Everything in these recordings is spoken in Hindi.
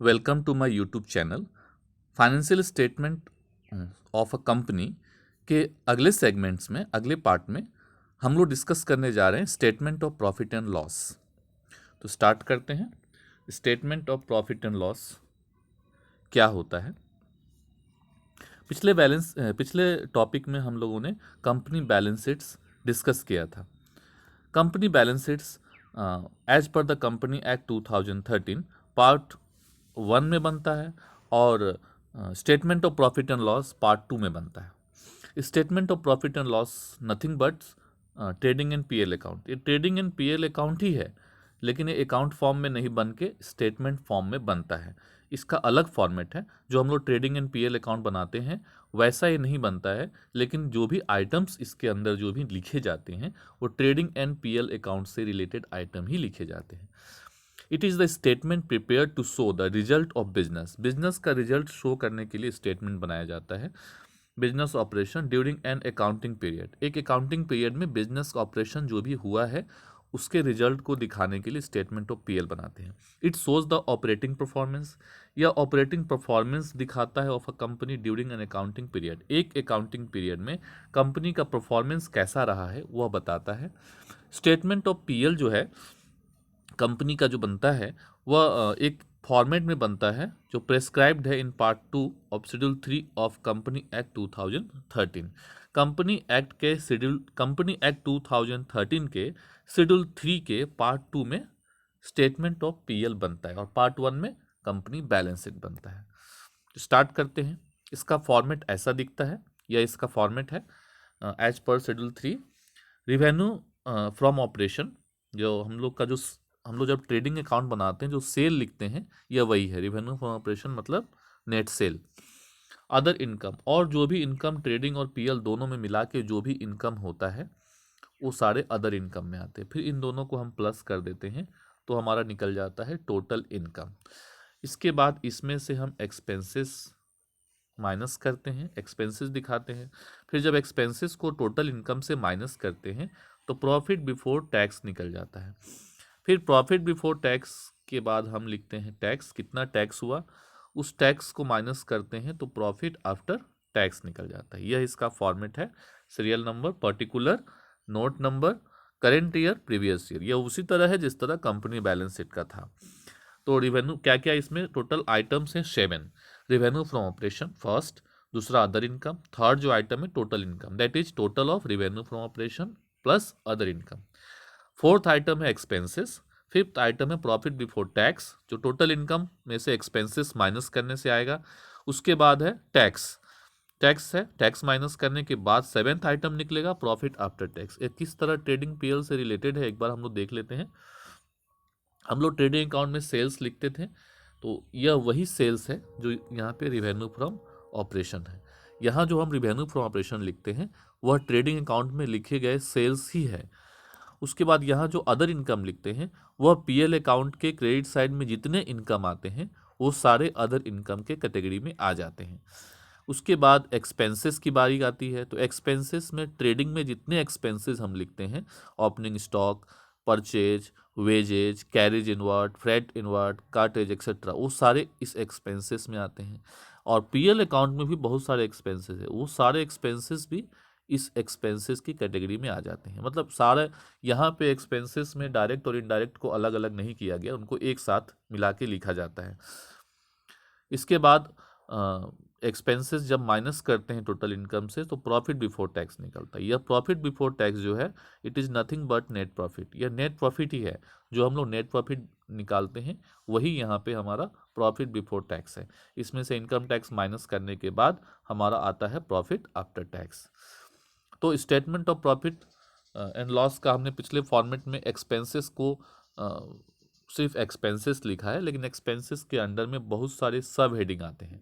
Welcome to my YouTube channel. Financial statement of a company के अगले सेगमेंट्स में, अगले पार्ट में हम लोग डिस्कस करने जा रहे हैं statement of profit and loss. तो स्टार्ट करते हैं। Statement of profit and loss क्या होता है? पिछले टॉपिक में हम लोगों ने कंपनी बैलेंस शीट्स डिस्कस किया था। Company balance sheets as per the company act 2013 part 1 में बनता है और statement of profit and loss part 2 में बनता है। Statement of profit and loss nothing but trading and PL account. ये ट्रेडिंग एंड पीएल अकाउंट ही है, लेकिन ये अकाउंट फॉर्म में नहीं बन के स्टेटमेंट फॉर्म में बनता है। इसका अलग फॉर्मेट है। जो हम लोग ट्रेडिंग एंड पीएल अकाउंट बनाते हैं वैसा ये नहीं बनता है, लेकिन जो भी आइटम्स इसके अंदर जो भी लिखे जाते हैं वो ट्रेडिंग एंड पीएल अकाउंट से रिलेटेड आइटम ही लिखे जाते हैं। It is the statement prepare to show the result of business. Business का रिजल्ट शो करने के लिए स्टेटमेंट बनाया जाता है। Business operation during an accounting period. एक अकाउंटिंग पीरियड में बिजनेस ऑपरेशन जो भी हुआ है उसके रिजल्ट को दिखाने के लिए स्टेटमेंट ऑफ पीएल बनाते हैं। It shows the operating performance. या ऑपरेटिंग परफॉर्मेंस दिखाता है of a company during an accounting period. एक अकाउंटिंग पीरियड में कंपनी का परफॉर्मेंस कैसा रहा है वह बताता है। स्टेटमेंट ऑफ पीएल जो है कंपनी का जो बनता है वह एक फॉर्मेट में बनता है जो प्रेस्क्राइब्ड है in part 2 of schedule 3 of company act 2013। Company act 2013 के शेड्यूल 3 के पार्ट 2 में स्टेटमेंट ऑफ पीएल बनता है और पार्ट 1 में कंपनी बैलेंस शीट बनता है। तो स्टार्ट करते हैं। इसका फॉर्मेट ऐसा दिखता है, या इसका फॉर्मेट है as per schedule 3। Revenue from operation, जो हम लोग जब ट्रेडिंग अकाउंट बनाते हैं जो सेल लिखते हैं यह वही है। रिवेन्यू फ्रॉम ऑपरेशन मतलब नेट सेल। अदर इनकम, और जो भी इनकम ट्रेडिंग और पीएल दोनों में मिला के जो भी इनकम होता है वो सारे अदर इनकम में आते हैं। फिर इन दोनों को हम प्लस कर देते हैं तो हमारा निकल जाता है टोटल इनकम। इसके बाद इसमें से हम एक्सपेंसेस माइनस करते हैं, एक्सपेंसेस दिखाते हैं। फिर जब एक्सपेंसेस को टोटल इनकम से माइनस करते हैं तो प्रॉफिट बिफोर टैक्स निकल जाता है। फिर प्रॉफिट बिफोर टैक्स के बाद हम लिखते हैं टैक्स, कितना टैक्स हुआ उस टैक्स को माइनस करते हैं तो प्रॉफिट आफ्टर टैक्स निकल जाता है। यह इसका फॉर्मेट है। Serial number, particular, note number, current year, previous year. यह उसी तरह है जिस तरह कंपनी बैलेंस शीट का था। तो रिवेन्यू क्या क्या इसमें टोटल आइटम्स हैं 7। रिवेन्यू फ्रॉम ऑपरेशन फर्स्ट, दूसरा अदर इनकम, थर्ड जो आइटम है total income, that is total of revenue from operation plus other income. Fourth item है एक्सपेंसेस। फिफ्थ आइटम है प्रॉफिट बिफोर टैक्स, जो टोटल इनकम में से एक्सपेंसेस माइनस करने से आएगा। उसके बाद है टैक्स, टैक्स है, टैक्स माइनस करने के बाद सेवेंथ आइटम निकलेगा प्रॉफिट आफ्टर टैक्स। ये किस तरह ट्रेडिंग पीएल से रिलेटेड है एक बार हम लोग देख लेते हैं। हम लोग ट्रेडिंग अकाउंट में सेल्स लिखते थे, तो यह वही सेल्स है जो यहाँ पे रिवेन्यू फ्रॉम ऑपरेशन है। यहाँ जो हम रिवेन्यू फ्रॉम ऑपरेशन लिखते हैं वह ट्रेडिंग अकाउंट में लिखे गए सेल्स ही है। उसके बाद यहाँ जो अदर इनकम लिखते हैं वह पीएल अकाउंट के क्रेडिट साइड में जितने इनकम आते हैं वो सारे अदर इनकम के कैटेगरी में आ जाते हैं। उसके बाद एक्सपेंसेस की बारी आती है। तो एक्सपेंसेस में ट्रेडिंग में जितने एक्सपेंसेस हम लिखते हैं, opening stock, purchase, wages, carriage inward, freight inward, cartage etcetera, वो सारे इस एक्सपेंसेस में आते हैं। और पीएल अकाउंट में भी बहुत सारे एक्सपेंसेस है, वो सारे एक्सपेंसेस भी इस एक्सपेंसेस की कैटेगरी में आ जाते हैं। मतलब सारे यहाँ पे एक्सपेंसेस में डायरेक्ट और इनडायरेक्ट को अलग अलग नहीं किया गया, उनको एक साथ मिला के लिखा जाता है। इसके बाद एक्सपेंसेस जब माइनस करते हैं टोटल इनकम से तो प्रॉफिट बिफोर टैक्स निकलता है। यह प्रॉफिट बिफोर टैक्स जो है it is nothing but net profit. यह नेट प्रॉफिट ही है। जो हम लोग नेट प्रॉफिट निकालते हैं वही यहाँ पे हमारा प्रॉफिट बिफोर टैक्स है। इसमें से इनकम टैक्स माइनस करने के बाद हमारा आता है प्रॉफिट आफ्टर टैक्स। तो statement of profit and loss का हमने पिछले फॉर्मेट में एक्सपेंसेस को सिर्फ एक्सपेंसेस लिखा है, लेकिन एक्सपेंसेस के अंडर में बहुत सारे सब हेडिंग आते हैं।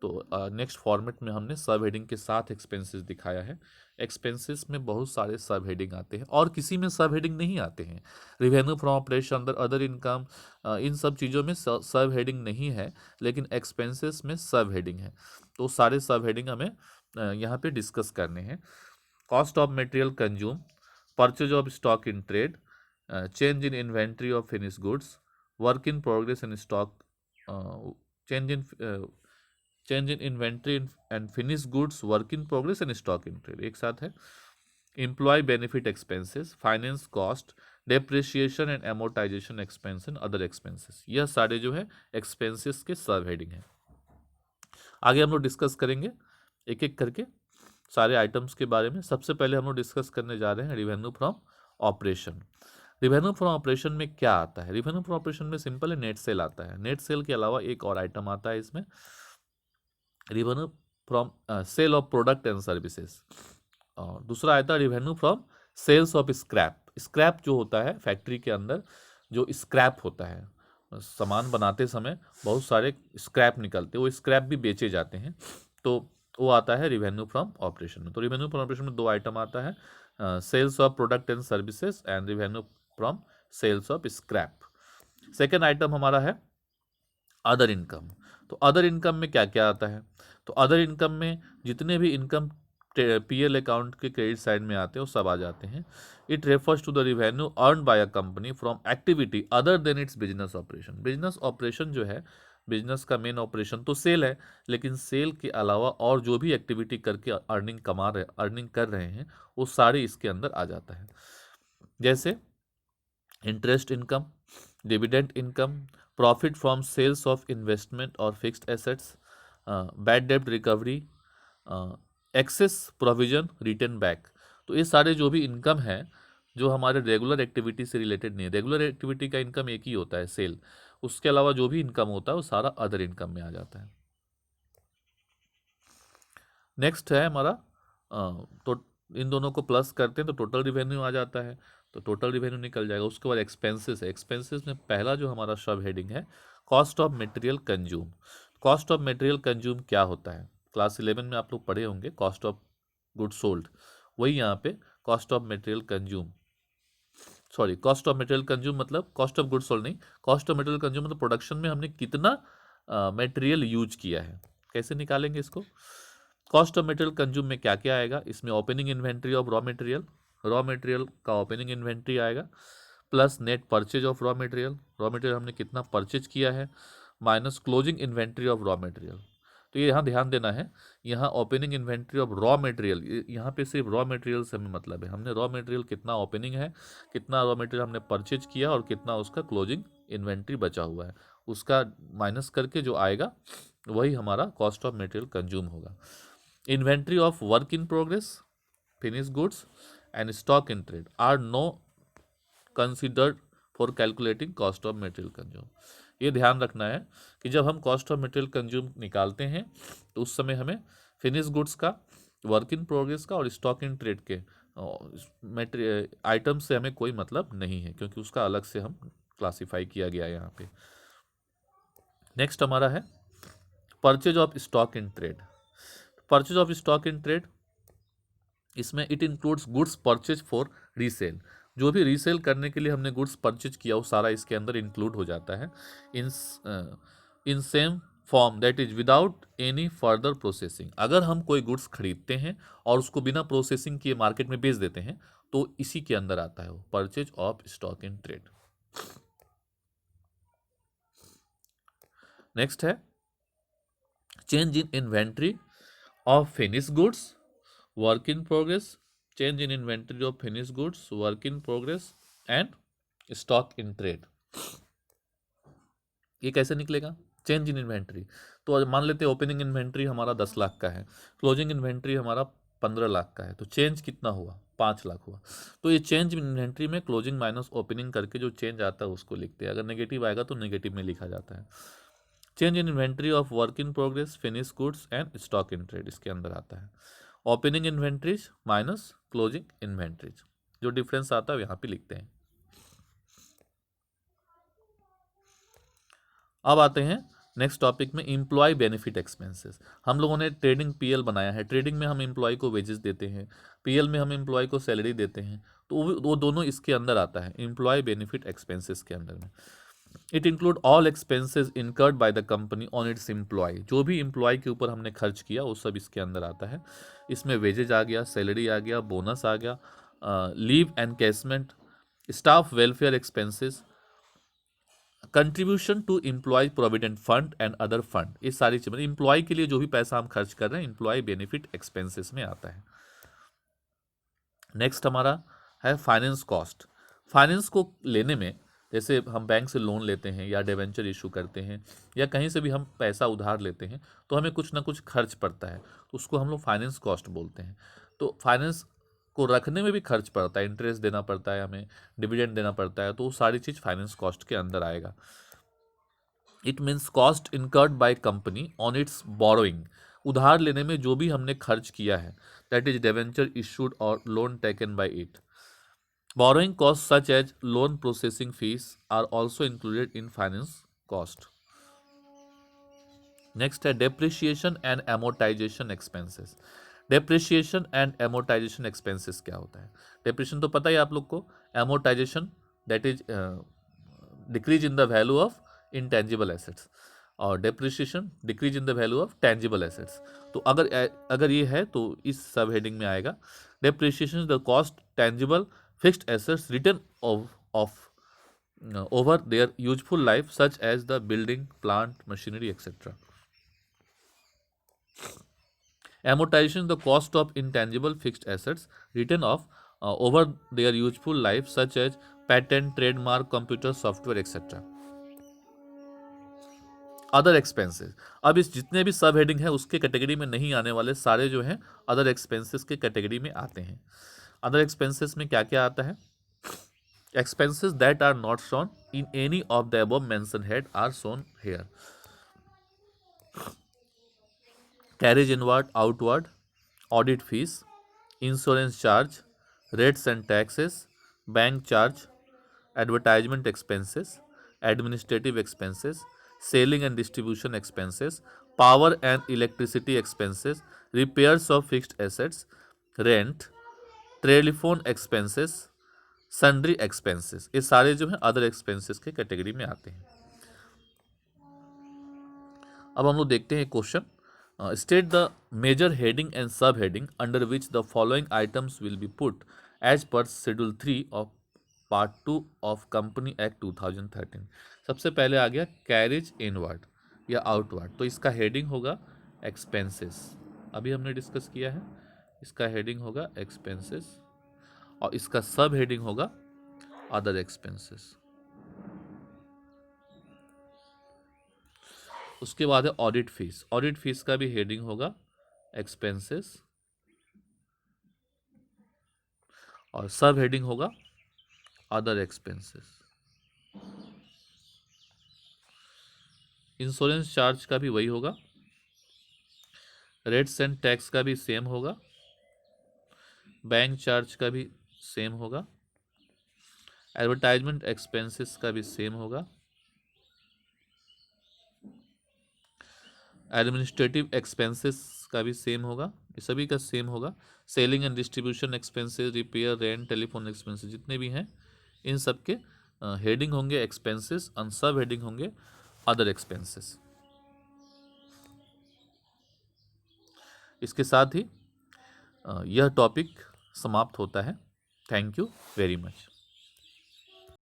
तो नेक्स्ट फॉर्मेट में हमने सब हेडिंग के साथ एक्सपेंसेस दिखाया है। एक्सपेंसेस में बहुत सारे सब हेडिंग आते हैं और किसी में सब हेडिंग नहीं आते हैं। Revenue from operation, other income, इन सब चीज़ों में सब हेडिंग नहीं है, लेकिन एक्सपेंसेस में सब हेडिंग है। तो सारे सब हेडिंग हमें यहाँ पे डिस्कस करने हैं। Cost of material consume, purchase of stock in trade, change in inventory of finish goods, work in progress in stock change in change in inventory and finish goods, work in progress and stock in trade, एक साथ है। Employ benefit expenses, finance cost, depreciation and amortisation expense and other expenses, यह सारे जो है एक्सपेंसेस के सब हेडिंग है। आगे हम लोग डिस्कस करेंगे एक एक करके सारे आइटम्स के बारे में। सबसे पहले हम लोग डिस्कस करने जा रहे हैं revenue from operation. Revenue from operation में क्या आता है? रिवेन्यू फ्रॉम ऑपरेशन में सिंपल है, नेट सेल आता है। नेट सेल के अलावा एक और आइटम आता है इसमें, revenue from sale of product and services. और दूसरा आता है revenue from sales of scrap. Scrap जो होता है फैक्ट्री के अंदर, जो स्क्रैप होता है, सामान बनाते समय बहुत सारे स्क्रैप निकलते हैं, वो स्क्रैप भी बेचे जाते हैं, तो वो आता है रिवेन्यू फ्रॉम ऑपरेशन में। तो रिवेन्यू फ्रॉम ऑपरेशन में दो आइटम आता है, sales of product and services and revenue from sales of scrap. Second item हमारा है अदर इनकम। तो अदर इनकम में क्या क्या आता है? तो अदर इनकम में जितने भी इनकम पीएल अकाउंट के क्रेडिट साइड में आते हैं वो सब आ जाते हैं। It refers to the revenue earn by a company from activity other than its business operation. Business operation जो है, बिजनेस का मेन ऑपरेशन तो सेल है, लेकिन सेल के अलावा और जो भी एक्टिविटी करके अर्निंग कर रहे हैं, वो सारे इसके अंदर आ जाता है। जैसे interest income, dividend income, profit from sales of investment और फिक्स्ड एसेट्स, बैड डेब्ट recovery, excess provision return back. तो ये सारे जो भी इनकम है जो हमारे रेगुलर एक्टिविटी से रिलेटेड नहीं है, रेगुलर एक्टिविटी का इनकम एक ही होता है सेल, उसके अलावा जो भी इनकम होता है वो सारा अदर इनकम में आ जाता है। नेक्स्ट है हमारा तो इन दोनों को प्लस करते हैं तो टोटल रिवेन्यू आ जाता है, तो टोटल रिवेन्यू निकल जाएगा। उसके बाद एक्सपेंसेस है। एक्सपेंसेस में पहला जो हमारा सब हेडिंग है cost of material consume. Cost of material consume क्या होता है? क्लास 11 में आप लोग पढ़े होंगे कॉस्ट ऑफ गुड सोल्ड, वही यहाँ पे cost of material consume, sorry cost of material consume मतलब कॉस्ट ऑफ गुड सोल्ड नहीं, कॉस्ट ऑफ मटेरियल कंज्यूम मतलब प्रोडक्शन में हमने कितना मटेरियल यूज किया है। कैसे निकालेंगे इसको? कॉस्ट ऑफ मटेरियल कंज्यूम में क्या क्या आएगा? इसमें opening inventory of raw material का ओपनिंग इन्वेंट्री आएगा, plus net purchase of raw material हमने कितना परचेज किया है, minus closing inventory of raw material. तो ये यहाँ ध्यान देना है, यहाँ opening inventory of raw material, यहाँ पे सिर्फ रॉ मटेरियल से हमें मतलब है, हमने रॉ मटेरियल कितना ओपनिंग है, कितना रॉ मटेरियल हमने परचेज किया और कितना उसका क्लोजिंग इन्वेंट्री बचा हुआ है, उसका माइनस करके जो आएगा वही हमारा कॉस्ट ऑफ मटेरियल कंज्यूम होगा। Inventory of work in progress, finish goods and stock in trade are no considered for calculating cost of material consume. ये ध्यान रखना है कि जब हम कॉस्ट ऑफ मटेरियल कंज्यूम निकालते हैं तो उस समय हमें फिनिश गुड्स का, वर्क इन प्रोग्रेस का और स्टॉक इन ट्रेड के मटेरियल आइटम से हमें कोई मतलब नहीं है, क्योंकि उसका अलग से हम क्लासिफाई किया गया है यहाँ पे। नेक्स्ट हमारा है purchase of stock in trade. Purchase of stock in trade, इसमें it includes goods purchase for resale. जो भी रीसेल करने के लिए हमने गुड्स परचेज किया वो सारा इसके अंदर इंक्लूड हो जाता है। In in same form that is without any further processing. अगर हम कोई गुड्स खरीदते हैं और उसको बिना प्रोसेसिंग किए मार्केट में बेच देते हैं तो इसी के अंदर आता है वो purchase of stock in trade. Next है change in inventory of finish goods, work in progress, change in inventory of finish goods, work in progress and stock in trade. ये कैसे निकलेगा? चेंज इन इन्वेंट्री, तो मान लेते हैं ओपनिंग इन्वेंट्री हमारा 10 लाख का है, क्लोजिंग इन्वेंट्री हमारा 15 लाख का है, तो चेंज कितना हुआ? 5 लाख हुआ। तो ये चेंज इन इन्वेंट्री में क्लोजिंग माइनस ओपनिंग करके जो चेंज आता है उसको लिखते हैं, अगर नेगेटिव आएगा तो नेगेटिव में लिखा जाता है। Change in inventory of work in progress, finish goods and stock in trade इसके अंदर आता है। Opening inventories minus closing inventories, जो डिफरेंस आता है यहाँ पे लिखते हैं। अब आते हैं नेक्स्ट टॉपिक में एम्प्लॉय बेनिफिट एक्सपेंसेस। हम लोगों ने ट्रेडिंग पीएल बनाया है, ट्रेडिंग में हम एम्प्लॉय को वेजेस देते हैं, पीएल में हम एम्प्लॉय को सैलरी देते हैं, तो वो दोनों इसके अंदर आता है एम्प्लॉय बेनिफिट एक्सपेंसेस के अंदर में। It include all expenses incurred by the company on its employ. जो भी एम्प्लॉय के ऊपर हमने खर्च किया वो सब इसके अंदर आता है। इसमें वेजेज आ गया, सैलरी आ गया, बोनस आ गया, leave encashment, staff welfare expenses, contribution to employ provident fund and other fund, ये सारी चीज़ मतलब एम्प्लॉय के लिए जो भी पैसा हम खर्च कर रहे हैं एम्प्लॉय बेनिफिट एक्सपेंसेस में आता है। नेक्स्ट हमारा है फाइनेंस कॉस्ट। फाइनेंस को लेने में जैसे हम बैंक से लोन लेते हैं या डिबेंचर इशू करते हैं या कहीं से भी हम पैसा उधार लेते हैं तो हमें कुछ ना कुछ खर्च पड़ता है, तो उसको हम लोग फाइनेंस कॉस्ट बोलते हैं। तो फाइनेंस को रखने में भी खर्च पड़ता है, इंटरेस्ट देना पड़ता है, हमें डिविडेंड देना पड़ता है, तो वो सारी चीज़ फाइनेंस कॉस्ट के अंदर आएगा। It means cost incurred by company on its borrowing, उधार लेने में जो भी हमने खर्च किया है, दैट इज डिवेंचर इशूड और loan taken by it. Borrowing cost such as loan processing fee are also included in finance cost. Next है depreciation and amortisation expenses. Depreciation and amortisation expenses क्या होता है? डेप्रिसिएशन तो पता ही आप लोग को, amortisation that is decrease in the value of intangible assets, और depreciation decrease in the value of tangible assets. तो अगर ये है तो इस सब हेडिंग में आएगा। Depreciation is the cost tangible fixed assets return of over their useful life such as the building, plant, machinery, etc. Amortization is the cost of intangible fixed assets written off over their useful life such as patent, trademark, computer, software, etc. Other expenses, अब इस जितने भी सब हेडिंग है उसके कैटेगरी में नहीं आने वाले सारे जो हैं अदर एक्सपेंसेस के कैटेगरी में आते हैं। अदर एक्सपेंसेस में क्या क्या आता है? Expenses that are not shown in any of the above mentioned head are shown here. Carriage inward, outward, audit fees, insurance charge, rates and taxes, bank charge, advertisement expenses, administrative expenses, selling and distribution expenses, power and electricity expenses, repairs of fixed assets, rent, telephone expenses, sundry expenses, ये सारे जो हैं अदर एक्सपेंसेस के कैटेगरी में आते हैं। अब हम लोग देखते हैं question. State the major heading and sub heading under which the following items will be put as per schedule 3 of part 2 of company act 2013। सबसे पहले आ गया कैरेज इनवर्ड या आउटवर्ड, तो इसका हेडिंग होगा एक्सपेंसेस, अभी हमने डिस्कस किया है, इसका हेडिंग होगा एक्सपेंसेस और इसका सब हेडिंग होगा अदर एक्सपेंसेस। उसके बाद है ऑडिट फीस, ऑडिट फीस का भी हेडिंग होगा एक्सपेंसेस और सब हेडिंग होगा अदर एक्सपेंसेस। इंश्योरेंस चार्ज का भी वही होगा, रेट्स एंड टैक्स का भी सेम होगा, बैंक चार्ज का भी सेम होगा, एडवर्टाइजमेंट एक्सपेंसेस का भी सेम होगा, एडमिनिस्ट्रेटिव एक्सपेंसेस का भी सेम होगा, ये सभी का सेम होगा। Selling and distribution expenses, repair, rent, telephone expenses जितने भी हैं इन सब के हेडिंग होंगे एक्सपेंसेस और सब हेडिंग होंगे अदर एक्सपेंसेस। इसके साथ ही यह टॉपिक समाप्त होता है। Thank you very much.